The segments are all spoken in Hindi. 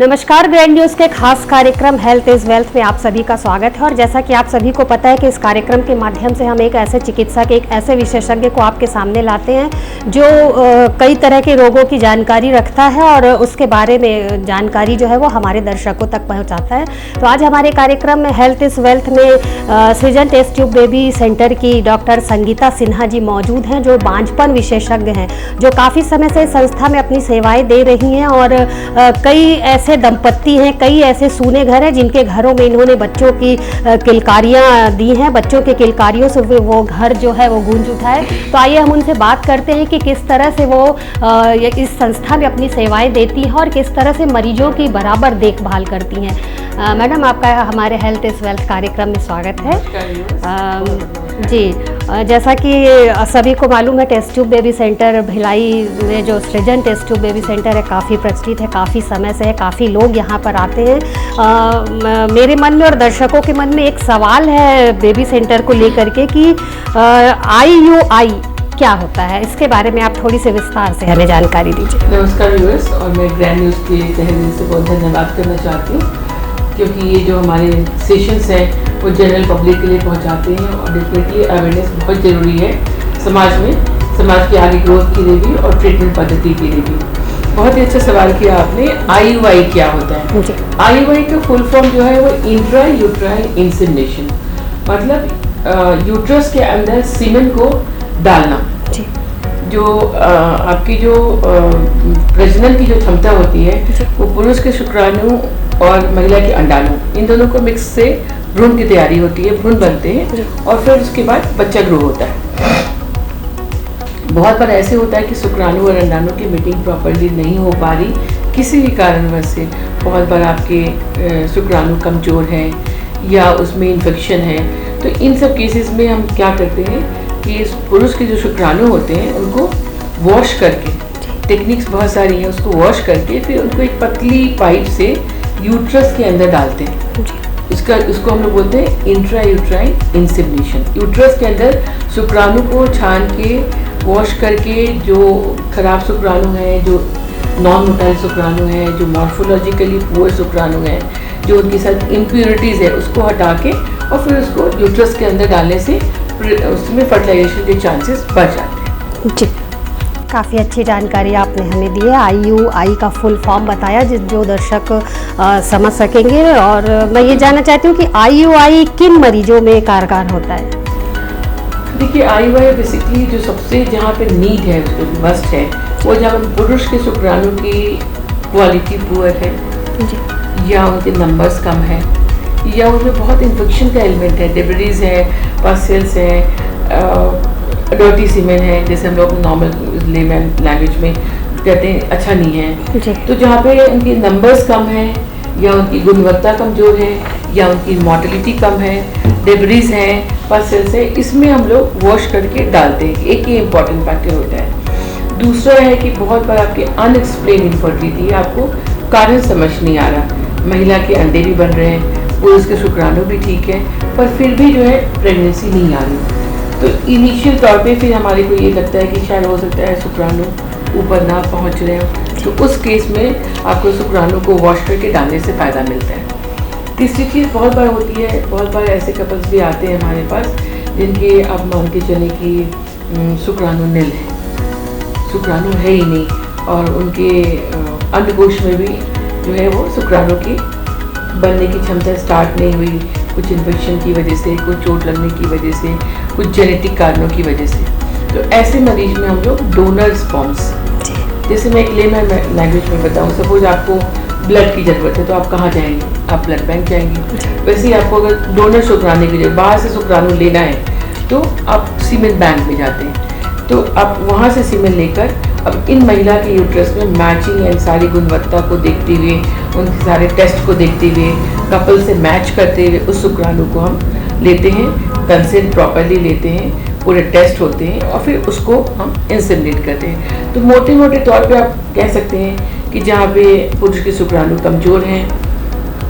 नमस्कार, ग्रैंड न्यूज़ के खास कार्यक्रम हेल्थ इज़ वेल्थ में आप सभी का स्वागत है। और जैसा कि आप सभी को पता है कि इस कार्यक्रम के माध्यम से हम एक ऐसे चिकित्सक, एक ऐसे विशेषज्ञ को आपके सामने लाते हैं जो कई तरह के रोगों की जानकारी रखता है और उसके बारे में जानकारी जो है वो हमारे दर्शकों तक पहुंचाता है। तो आज हमारे कार्यक्रम में हेल्थ इज़ वेल्थ में सृजन टेस्ट ट्यूब बेबी सेंटर की डॉक्टर संगीता सिन्हा जी मौजूद हैं, जो बांझपन विशेषज्ञ हैं, जो काफ़ी समय से संस्था में अपनी सेवाएँ दे रही हैं। और कई ऐसे दंपत्ति हैं, कई ऐसे सूने घर हैं जिनके घरों में इन्होंने बच्चों की किलकारियां दी हैं, बच्चों के किलकारियों से वो घर जो है वो गूंज उठा है। तो आइए हम उनसे बात करते हैं कि किस तरह से वो इस संस्था में अपनी सेवाएं देती हैं और किस तरह से मरीजों की बराबर देखभाल करती हैं। मैडम, आपका हमारे हेल्थ इज़ वेल्थ कार्यक्रम में स्वागत है। जी, जैसा कि सभी को मालूम है, test tube baby centre Bhilai में जो सृजन टेस्ट ट्यूब बेबी सेंटर है काफ़ी प्रचलित है, काफ़ी समय से है, काफ़ी लोग यहाँ पर आते हैं। मेरे मन में और दर्शकों के मन में एक सवाल है बेबी सेंटर को लेकर के कि IUI क्या होता है, इसके बारे में आप थोड़ी सी विस्तार से हमें जानकारी दीजिए। नमस्कार व्यूअर्स, और मैं ग्रैंड न्यूज़ के तहे दिल से बहुत धन्यवाद करना चाहती हूँ, क्योंकि ये जो हमारे सेशंस हैं वो जनरल पब्लिक के लिए पहुँचाते हैं और डेफिनेटली अवेयरनेस बहुत ज़रूरी है समाज में, समाज की आगे ग्रोथ के लिए भी और ट्रीटमेंट पद्धति के लिए भी। बहुत ही अच्छा सवाल किया आपने। IUI क्या होता है? IUI का फुल फॉर्म जो है वो इंट्रा यूट्राइन इंसेमिनेशन, मतलब यूट्रस के अंदर सीमेन को डालना। जो आपकी जो प्रजनन की जो क्षमता होती है वो पुरुष के शुक्राणु और महिला के अंडाणु, इन दोनों को मिक्स से भ्रूण की तैयारी होती है, भ्रूण बनते हैं और फिर उसके बाद बच्चा ग्रो होता है। बहुत बार ऐसे होता है कि शुक्राणु और अंडाणु की मीटिंग प्रॉपर्ली नहीं हो पा रही किसी भी कारणवश से। बहुत बार आपके शुक्राणु कमज़ोर हैं या उसमें इन्फेक्शन है। तो इन सब केसेस में हम क्या करते हैं कि पुरुष के जो शुक्राणु होते हैं उनको वॉश करके, टेक्निक्स बहुत सारी हैं, उसको वॉश करके फिर उनको एक पतली पाइप से यूट्रस के अंदर डालते हैं। उसको हम लोग बोलते हैं इंट्रा यूट्राइन इंसेमिनेशन। यूट्रस के अंदर शुक्राणु को छान के वॉश करके, जो खराब शुक्राणु हैं, जो नॉन मोटाइल शुक्राणु हैं, जो मॉर्फोलॉजिकली पुअर शुक्राणु हैं, जो उनके साथ इम्प्योरिटीज़ है, उसको हटा के और फिर उसको यूट्रस के अंदर डालने से उसमें फर्टिलाइजेशन के चांसेस बढ़ जाते हैं। जी, काफ़ी अच्छी जानकारी आपने हमें दी है। IUI का फुल फॉर्म बताया जो दर्शक समझ सकेंगे। और मैं ये जानना चाहती हूँ कि IUI किन मरीजों में कारगर होता है? देखिए, IUI बेसिकली जो सबसे जहाँ पे नीड है, उसको मस्ट है, वो जहाँ पर पुरुष के शुक्राणु की क्वालिटी पुअर है या उनके नंबर्स कम है या उनमें बहुत इन्फेक्शन का एलिमेंट है, डेब्रीज है, पासेल्स है, डर्टी सीमेन है, जैसे हम लोग नॉर्मल लेमन लैंग्वेज में कहते हैं, अच्छा नहीं है। तो जहाँ पे उनके नंबर्स कम है या उनकी गुणवत्ता कमज़ोर है या उनकी मॉर्टेलिटी कम है, डेब्रीज हैं, पासेल्स है, इसमें हम लोग वॉश करके डालते हैं। एक ही इम्पॉर्टेंट फैक्टर होता है। दूसरा है कि बहुत बार आपके अनएक्सप्लेन इनफर्टिलिटी, आपको कारण समझ नहीं आ रहा, महिला के अंडे भी बन रहे हैं, पुरुष के शुक्राणु भी ठीक है, पर फिर भी जो है प्रेगनेंसी नहीं आ रही। तो इनिशियल तौर पे फिर हमारे को ये लगता है कि शायद हो सकता है शुक्राणु ऊपर ना पहुंच रहे हो, तो उस केस में आपको शुक्राणु को वॉश करके डालने से फ़ायदा मिलता है। तीसरी चीज़ बहुत बार होती है, बहुत बार ऐसे कपल्स भी आते हैं हमारे पास जिनके आप मान के चले कि शुक्राणु नील है, शुक्राणु है ही नहीं, और उनके अंडकोश में भी जो है वो शुक्राणु की बनने की क्षमता स्टार्ट नहीं हुई, कुछ इन्फेक्शन की वजह से, कुछ चोट लगने की वजह से, कुछ जेनेटिक कारणों की वजह से। तो ऐसे मरीज में हम लोग डोनर स्पॉन्स, जैसे मैं एक लेमन लैंग्वेज में बताऊं, सपोज आपको ब्लड की ज़रूरत है तो आप कहाँ जाएंगे? आप ब्लड बैंक जाएंगे। वैसे ही आपको अगर डोनर शुक्राणु की जरूरत, बाहर से शुक्राणु लेना है तो आप सीमेन बैंक में जाते हैं। तो आप वहाँ से सीमेन लेकर अब इन महिला के यूट्रस में मैचिंग एंड सारी गुणवत्ता को देखते हुए, उनके सारे टेस्ट को देखते हुए, कपल से मैच करते हुए उस शुक्राणु को हम लेते हैं, कंसेंट प्रॉपरली लेते हैं, पूरे टेस्ट होते हैं और फिर उसको हम इंसेमिनेट करते हैं। तो मोटे मोटे तौर पे आप कह सकते हैं कि जहाँ पे पुरुष के शुक्राणु कमज़ोर हैं,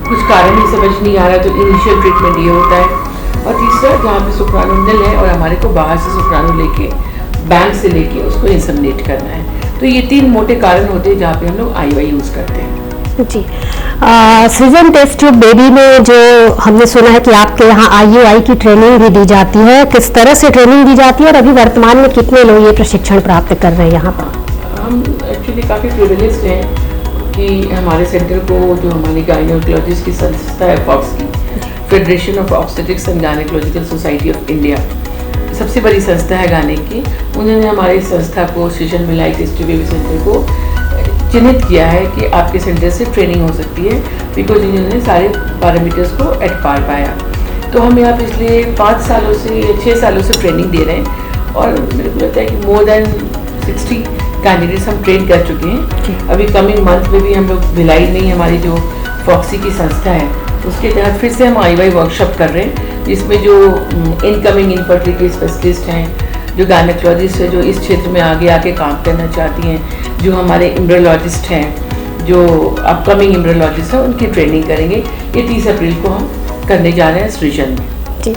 कुछ कारण ही समझ नहीं आ रहा, तो इनिशियल ट्रीटमेंट ये होता है। और तीसरा, जहाँ पे शुक्राणु नील है और हमारे को बाहर से शुक्राणु लेके, बैंक से लेके उसको इंसेमिनेट करना है। तो ये तीन मोटे कारण होते हैं जहाँ पे हम लोग IUI यूज़ करते हैं। जी। सृजन टेस्ट ट्यूब बेबी में जो हमने सुना है कि आपके यहाँ IUI की ट्रेनिंग भी दी जाती है, किस तरह से ट्रेनिंग दी जाती है और अभी वर्तमान में कितने लोग ये प्रशिक्षण प्राप्त कर रहे हैं यहाँ पर? हम एक्चुअली काफ़ी प्रिविलेज्ड हैं कि हमारे सेंटर को जो हमारी गायनेकोलॉजिस्ट की संस्था है फॉक्स की, federation of obstetrics and gynaecological society of India, सबसे बड़ी संस्था है गाने की, उन्होंने हमारी संस्था को सृजन मिलाई टेस्ट ट्यूब बेबी सेंटर को चिन्हित किया है कि आपके सेंटर से ट्रेनिंग हो सकती है, बिकॉज इन्होंने सारे पैरामीटर्स को एट पार पाया। तो हम यहाँ पिछले 5 सालों से या 6 सालों से ट्रेनिंग दे रहे हैं और मेरे को लगता है कि मोर देन 60 कैंडिडेट्स हम ट्रेन कर चुके हैं। अभी कमिंग मंथ में भी हम लोग भिलाई में हमारी जो फॉक्सी की संस्था है उसके तहत फिर से हम IUI वर्कशॉप कर रहे हैं, जिसमें जो इनकमिंग इनफर्टिलिटी स्पेशलिस्ट हैं, जो गायनेकोलॉजिस्ट है, जो इस क्षेत्र में आगे काम करना चाहती हैं, जो हमारे एम्ब्रियोलॉजिस्ट हैं, जो अपकमिंग एम्ब्रियोलॉजिस्ट हैं, उनकी ट्रेनिंग करेंगे। ये 30 अप्रैल को हम करने जा रहे हैं सृजन में। जी।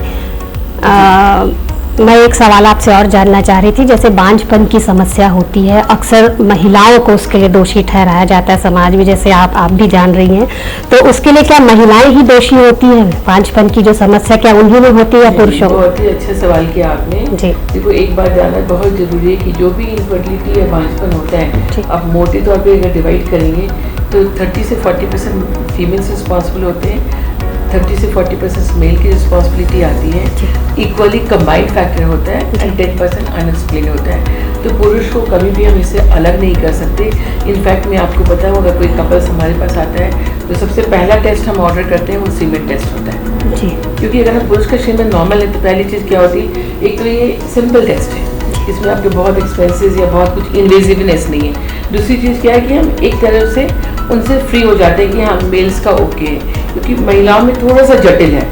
मैं एक सवाल आपसे और जानना चाह रही थी, जैसे बांझपन की समस्या होती है, अक्सर महिलाओं को उसके लिए दोषी ठहराया जाता है समाज में, जैसे आप भी जान रही हैं, तो उसके लिए क्या महिलाएं ही दोषी होती हैं? बांझपन की जो समस्या क्या उन्हीं में होती है या पुरुषों? बहुत ही अच्छा सवाल किया आपने जी। देखो, एक बात जानना बहुत जरूरी है कि जो भी इनफर्टिलिटी या बांझपन होता है, आप मोटे तौर पर अगर डिवाइड करेंगे तो 30 से 40% फीमेल्स रिस्पॉन्सिबल होते हैं, 30 से 40% मेल की रिस्पॉन्सिबिलिटी आती है, इक्वली कंबाइंड फैक्टर होता है एंड 10% अनएक्सप्लेन होता है। तो पुरुष को कभी भी हम इससे अलग नहीं कर सकते। इनफैक्ट मैं आपको बताऊँ, अगर कोई कपल्स हमारे पास आता है तो सबसे पहला टेस्ट हम ऑर्डर करते हैं वो सीमेन टेस्ट होता है जी। क्योंकि अगर पुरुष का सीमेन नॉर्मल है तो पहली चीज़ क्या होती है, एक तो ये सिंपल टेस्ट है, इसमें आपके बहुत एक्सपेंसेस या बहुत कुछ इन्वेजिवनेस नहीं है। दूसरी चीज़ क्या है कि हम एक तरफ से उनसे फ्री हो जाते हैं कि हाँ मेल्स का ओके है, क्योंकि महिलाओं में थोड़ा सा जटिल है,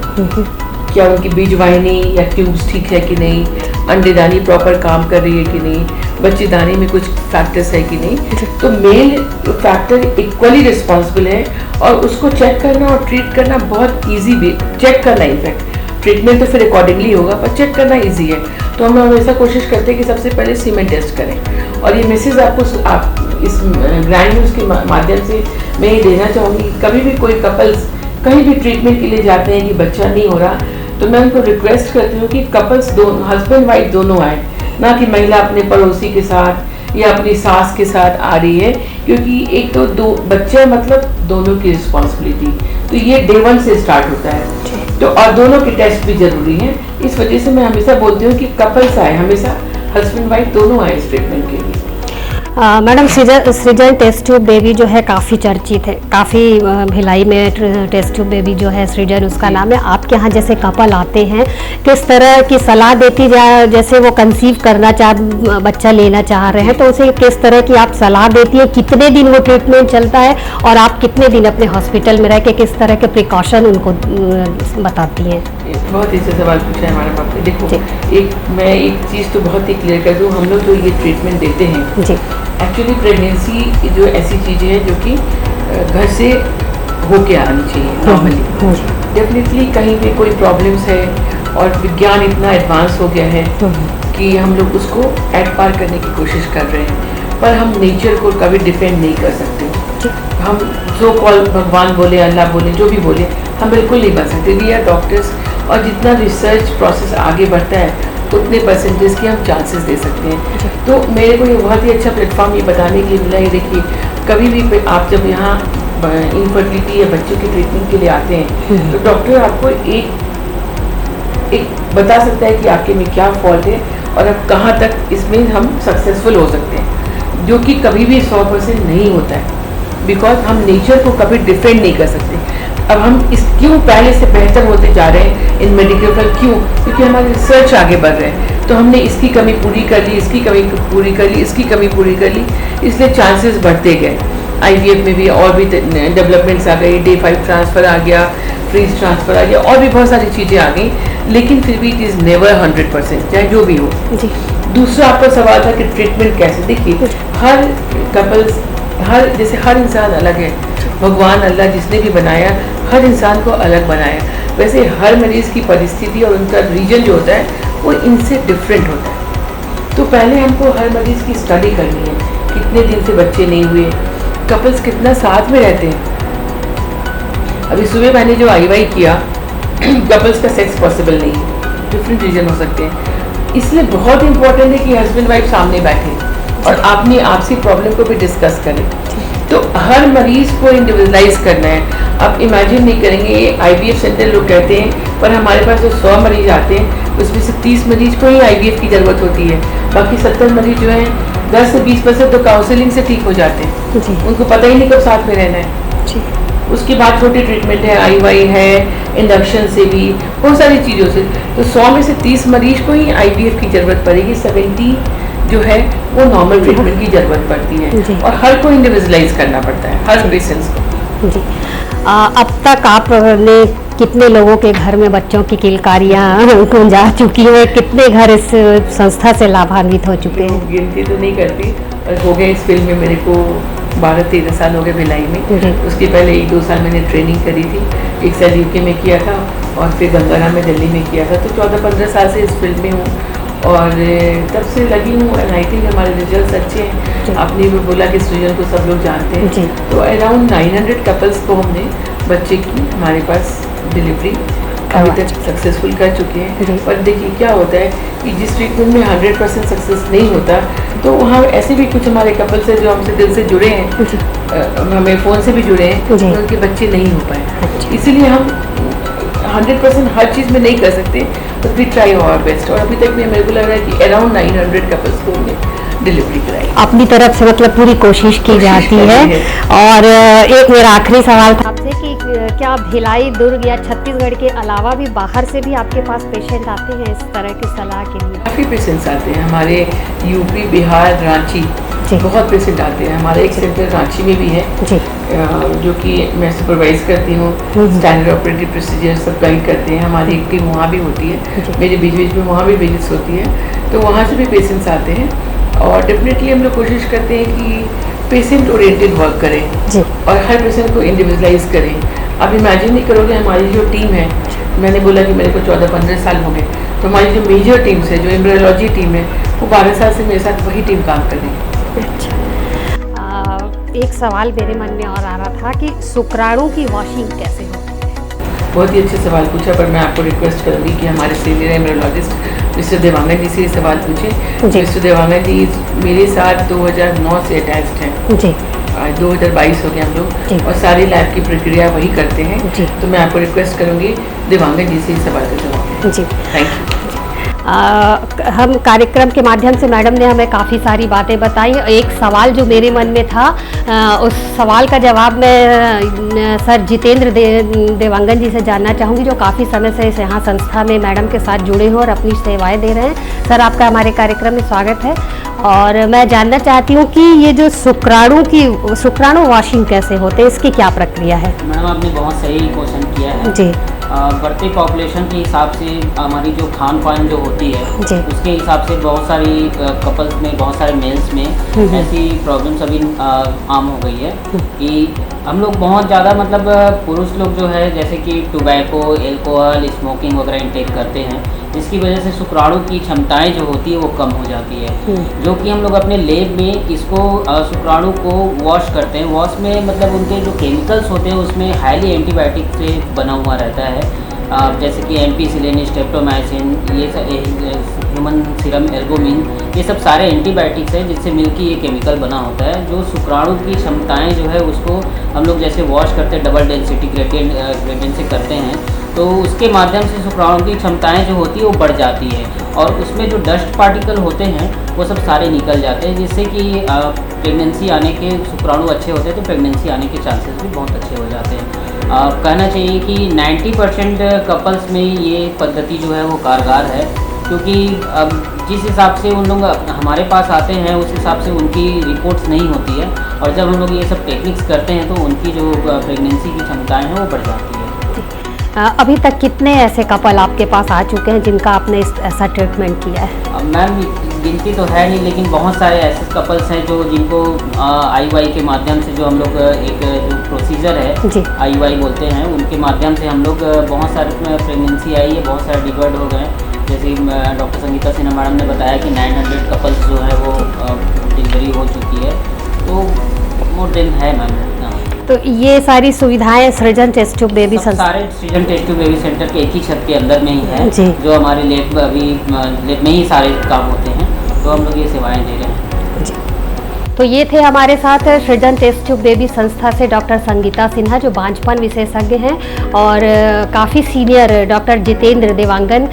क्या उनकी बीजवाहिनी या ट्यूब्स ठीक है कि नहीं, अंडेदानी प्रॉपर काम कर रही है कि नहीं, बच्चेदानी में कुछ फैक्टर्स है कि नहीं। तो मेल फैक्टर इक्वली रिस्पॉन्सिबल है और उसको चेक करना और ट्रीट करना बहुत ईजी भी, चेक करना इनफैक्ट ट्रीटमेंट तो फिर अकॉर्डिंगली होगा, पर चेक करना ईजी है। तो हम हमेशा कोशिश करते हैं कि सबसे पहले सीमेन टेस्ट करें। और ये मैसेज आपको आप इस ग्रैंड न्यूज़ के माध्यम से मैं ये देना चाहूँगी, कभी भी कोई कपल्स कहीं भी ट्रीटमेंट के लिए जाते हैं कि बच्चा नहीं हो रहा, तो मैं उनको रिक्वेस्ट करती हूँ कि कपल्स दोनों, हस्बैंड वाइफ दोनों आए, ना कि महिला अपने पड़ोसी के साथ या अपनी सास के साथ आ रही है, क्योंकि एक तो दो बच्चा मतलब दोनों की रिस्पॉन्सिबिलिटी, तो ये डे 1 से स्टार्ट होता है। तो और दोनों के टेस्ट भी जरूरी हैं। इस वजह से मैं हमेशा बोलती हूँ कि कपल्स आए, हमेशा हस्बैंड वाइफ दोनों आए इस ट्रीटमेंट के लिए। मैडम, सृजन टेस्ट ट्यूब बेबी जो है काफ़ी चर्चित है, काफ़ी भिलाई में टेस्ट ट्यूब बेबी जो है सृजन उसका नाम है। आपके यहाँ जैसे कपल आते हैं, किस तरह की सलाह देती जाए, जैसे वो कंसीव करना बच्चा लेना चाह रहे हैं, तो उसे किस तरह की आप सलाह देती है, कितने दिन वो ट्रीटमेंट चलता है और आप कितने दिन अपने हॉस्पिटल में रह के किस तरह के प्रिकॉशन उनको बताती हैं? बहुत ही अच्छा सवाल पूछा है हमारे पास। देखो, मैं एक चीज़ तो बहुत ही क्लियर कर दूँ, हम लोग जो ये ट्रीटमेंट देते हैं जी, एक्चुअली प्रेगनेंसी जो ऐसी चीज़ें हैं जो कि घर से होके आनी चाहिए नॉर्मली। डेफिनेटली कहीं पे कोई प्रॉब्लम्स है और विज्ञान इतना एडवांस हो गया है कि हम लोग उसको एट पार करने की कोशिश कर रहे हैं, पर हम नेचर को कभी डिफेंड नहीं कर सकते। हम जो कॉल भगवान बोले, अल्लाह बोले, जो भी बोले, हम बिल्कुल नहीं बन सकते। वी आर डॉक्टर्स, और जितना रिसर्च प्रोसेस आगे बढ़ता है उतने परसेंटेज के हम चांसेस दे सकते हैं। तो मेरे को ये बहुत ही अच्छा प्लेटफॉर्म ये बताने के लिए मिला है। देखिए, कभी भी आप जब यहाँ इनफर्टिलिटी या बच्चों के ट्रीटमेंट के लिए आते हैं तो डॉक्टर आपको एक बता सकता है कि आपके में क्या फॉल्ट है और अब कहाँ तक इसमें हम सक्सेसफुल हो सकते हैं, जो कि कभी भी 100% नहीं होता है, बिकॉज हम नेचर को कभी डिफेंड नहीं कर सकते। अब हम इस क्यों पहले से बेहतर होते जा रहे हैं इन मेडिकल फील्ड, क्यों? क्योंकि हमारे रिसर्च आगे बढ़ रहे हैं, तो हमने इसकी कमी पूरी कर ली, इसकी कमी पूरी कर ली, इसकी कमी पूरी कर ली, इसलिए चांसेस बढ़ते गए। IVF में भी और भी डेवलपमेंट्स आ गई, Day 5 ट्रांसफ़र आ गया, फ्रीज ट्रांसफ़र आ गया, और भी बहुत सारी चीज़ें आ गई, लेकिन फिर भी इट इज़ नेवर 100%, चाहे जो भी हो जी। दूसरा आपका सवाल था कि ट्रीटमेंट कैसे। देखिए, हर कपल्स, जैसे हर इंसान अलग है, भगवान अल्लाह जिसने भी बनाया हर इंसान को अलग बनाया, वैसे हर मरीज़ की परिस्थिति और उनका रीजन जो होता है वो इनसे डिफरेंट होता है। तो पहले हमको हर मरीज़ की स्टडी करनी है, कितने दिन से बच्चे नहीं हुए, कपल्स कितना साथ में रहते हैं, अभी सुबह मैंने जो IUI किया, कपल्स का सेक्स पॉसिबल नहीं है, डिफरेंट रीजन हो सकते हैं, इसलिए बहुत इंपॉर्टेंट है कि हस्बैंड वाइफ सामने बैठे और अपनी आपसी प्रॉब्लम को भी डिस्कस करें। तो हर मरीज को इंडिविजुअलाइज करना है। आप इमेजिन नहीं करेंगे, ये IVF सेंटर लोग कहते हैं, पर हमारे पास जो 100 मरीज आते हैं उसमें से 30 मरीज को ही IVF की ज़रूरत होती है, बाकी 70 मरीज जो हैं 10 से 20% तो काउंसलिंग से ठीक हो जाते हैं, उनको पता ही नहीं कब साथ में रहना है। उसके बाद छोटी ट्रीटमेंट है, IUI है, इंडक्शन से भी, बहुत सारी चीज़ों से। तो 100 में से 30 मरीज को ही IVF की ज़रूरत पड़ेगी, 70 जो है वो नॉर्मल ट्रीटमेंट की ज़रूरत पड़ती है, और हर को इंडिविजुअलाइज करना पड़ता है, हर पेशेंट्स को। जी, अब तक आपने कितने लोगों के घर में बच्चों की किलकारियाँ गुंजा चुकी हैं, कितने घर इस संस्था से लाभान्वित हो चुके हैं? गिनती तो नहीं करती, और हो गए इस फील्ड में मेरे को 12-13 साल हो गए भिलाई में। उसके पहले 1-2 साल मैंने ट्रेनिंग करी थी, 1 साल UK में किया था, और फिर गंगाराम में दिल्ली में किया था। तो 14-15 साल से इस फील्ड में हूँ, और तब से लगी हूँ। एंड आई थिंक हमारे रिजल्ट अच्छे हैं। आपने भी बोला कि सृजन को सब लोग जानते हैं, तो अराउंड 900 कपल्स को हमने बच्चे की हमारे पास डिलीवरी अभी तक सक्सेसफुल कर चुके हैं। पर देखिए क्या होता है कि जिस ट्रीटमेंट में 100% सक्सेस नहीं होता, तो वहाँ ऐसे भी कुछ हमारे कपल्स हैं जो हमसे दिल से जुड़े हैं, हमें फ़ोन से भी जुड़े हैं, तो उनके बच्चे नहीं हो पाए। इसीलिए हम 100% हर चीज़ में नहीं कर सकते, तो वी ट्राई आवर बेस्ट। और अभी तक मेरे को लग रहा है कि अराउंड 900 कपल्स को हमने डिलीवरी कराई। अपनी तरफ से मतलब पूरी कोशिश की जाती है। और एक मेरा आखिरी सवाल था आपसे कि क्या भिलाई, दुर्ग या छत्तीसगढ़ के अलावा भी बाहर से भी आपके पास पेशेंट आते हैं इस तरह की सलाह के लिए? काफ़ी पेशेंट्स आते हैं हमारे UP, बिहार, रांची, बहुत पेशेंट आते हैं। हमारा एक सेंटर रांची में भी है जो कि मैं सुपरवाइज करती हूँ, स्टैंडर्ड ऑपरेटिव प्रोसीजर सब गाइड करते हैं। हमारी एक टीम वहाँ भी होती है, मेरे बीच बीच में वहाँ भी विजिट्स होती है, तो वहाँ से भी पेशेंट्स आते हैं। और डेफिनेटली हम लोग कोशिश करते हैं कि पेशेंट ओरिएंटेड वर्क करें और हर पेशेंट को इंडिविजुअलाइज करें। आप इमेजिन नहीं करोगे, हमारी जो टीम है, मैंने बोला कि मेरे को 14-15 साल हो गए, तो हमारी जो मेजर टीम्स है, जो एम्ब्रियोलॉजी टीम है, वो 12 साल से मेरे साथ वही टीम काम कर रही है। एक सवाल मेरे मन में और आ रहा था कि शुक्राणु की वॉशिंग कैसे होती है? बहुत ही अच्छे सवाल पूछा, पर मैं आपको रिक्वेस्ट करूँगी कि हमारे सीनियर एम्ब्रियोलॉजिस्ट मिस्टर देवांगन जी से ये सवाल पूछें। मिस्टर देवांगन जी मेरे साथ 2009 से अटैच्ड हैं जी। 2022 हो गया हम लोग, और सारी लैब की प्रक्रिया वही करते हैं जी। तो मैं आपको रिक्वेस्ट करूँगी देवांगन जी से इस सवाल का जवाब जी। Thank you. हम कार्यक्रम के माध्यम से मैडम ने हमें काफ़ी सारी बातें बताई। एक सवाल जो मेरे मन में था, उस सवाल का जवाब मैं सर जितेंद्र देवांगन जी से जानना चाहूँगी, जो काफ़ी समय से इस यहाँ संस्था में मैडम के साथ जुड़े हैं और अपनी सेवाएं दे रहे हैं। सर, आपका हमारे कार्यक्रम में स्वागत है। और मैं जानना चाहती हूँ कि ये जो शुक्राणु वॉशिंग कैसे होते हैं, इसकी क्या प्रक्रिया है? मैडम, आपने बहुत सही क्वेश्चन किया है जी। बढ़ती पॉपुलेशन के हिसाब से हमारी जो खान पान जो होती है उसके हिसाब से बहुत सारी कपल्स में, बहुत सारे मेल्स में ऐसी प्रॉब्लम्स अभी आम हो गई है कि हम लोग बहुत ज़्यादा मतलब पुरुष लोग जो है जैसे कि टोबैको, एल्कोहल, स्मोकिंग वगैरह इंटेक करते हैं, जिसकी वजह से शुक्राणु की क्षमताएं जो होती है वो कम हो जाती है। जो कि हम लोग अपने लैब में इसको शुक्राणु को वॉश करते हैं। वॉश में मतलब उनके जो केमिकल्स होते हैं उसमें हाईली एंटीबायोटिक से बना हुआ रहता है, जैसे कि एम्पीसिलिन, स्ट्रेप्टोमाइसिन, ये ह्यूमन सीरम एल्बुमिन, ये सब सारे एंटीबायोटिक्स हैं जिससे मिलकर ये केमिकल बना होता है। जो शुक्राणु की क्षमताएं जो है उसको हम लोग जैसे वॉश करते हैं, डबल डेंसिटी ग्रेडियंट से करते हैं, तो उसके माध्यम से शुक्राणु की क्षमताएं जो होती है वो बढ़ जाती है और उसमें जो डस्ट पार्टिकल होते हैं वो सब सारे निकल जाते हैं, जिससे कि प्रेगनेंसी आने के, शुक्राणु अच्छे होते हैं तो प्रेगनेंसी आने के चांसेस भी बहुत अच्छे हो जाते हैं। कहना चाहिए कि 90% कपल्स में ये पद्धति जो है वो कारगर है, क्योंकि अब जिस हिसाब से उन लोग हमारे पास आते हैं उस हिसाब से उनकी रिपोर्ट्स नहीं होती है, और जब हम लोग ये सब टेक्निक्स करते हैं तो उनकी जो प्रेगनेंसी की क्षमताएँ हैं वो बढ़ जाती है। अभी तक कितने ऐसे कपल आपके पास आ चुके हैं जिनका आपने ऐसा ट्रीटमेंट किया है? मैम, गिनती तो है नहीं, लेकिन बहुत सारे ऐसे कपल्स हैं जो जिनको IUI के माध्यम से, जो हम लोग एक जो प्रोसीजर है IUI बोलते हैं, उनके माध्यम से हम लोग बहुत सारे प्रेगनेंसी आई है, बहुत सारे डिलीवर्ड हो गए। जैसे डॉक्टर संगीता सिन्हा मैडम ने बताया कि 900 कपल्स जो है वो डिलीवरी हो चुकी है, तो मोर देन है मैम। तो ये सारी सुविधाएं सृजन टेस्ट ट्यूब बेबी संस्था सारे सृजन टेस्ट ट्यूब बेबी सेंटर के एक ही छत के अंदर में ही है जी। जो हमारे लैब में ही सारे काम होते हैं, तो हम लोग ये सेवाएं दे रहे हैं। तो ये थे हमारे साथ सृजन टेस्ट ट्यूब बेबी संस्था से डॉक्टर संगीता सिन्हा जो बांझपन विशेषज्ञ हैं, और काफ़ी सीनियर डॉक्टर जितेंद्र देवांगन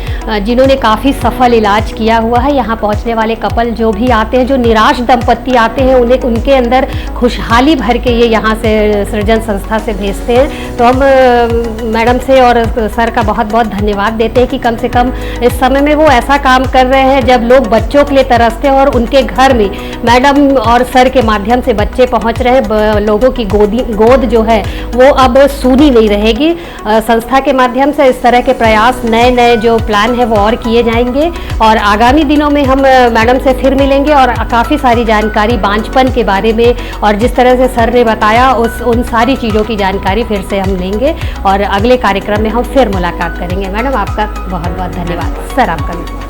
जिन्होंने काफ़ी सफल इलाज किया हुआ है। यहाँ पहुँचने वाले कपल जो भी आते हैं, जो निराश दंपत्ति आते हैं, उन्हें उनके अंदर खुशहाली भर के ये यहाँ से सृजन संस्था से भेजते हैं। तो हम मैडम से और सर का बहुत बहुत धन्यवाद देते हैं कि कम से कम इस समय में वो ऐसा काम कर रहे हैं जब लोग बच्चों के लिए तरसते हैं, और उनके घर में मैडम और सर के माध्यम से बच्चे पहुंच रहे हैं। लोगों की गोद जो है वो अब सूनी नहीं रहेगी। संस्था के माध्यम से इस तरह के प्रयास, नए नए जो प्लान है वो और किए जाएंगे, और आगामी दिनों में हम मैडम से फिर मिलेंगे और काफ़ी सारी जानकारी बांझपन के बारे में, और जिस तरह से सर ने बताया उन सारी चीज़ों की जानकारी फिर से हम लेंगे, और अगले कार्यक्रम में हम फिर मुलाकात करेंगे। मैडम आपका बहुत बहुत धन्यवाद। सर आपका भी।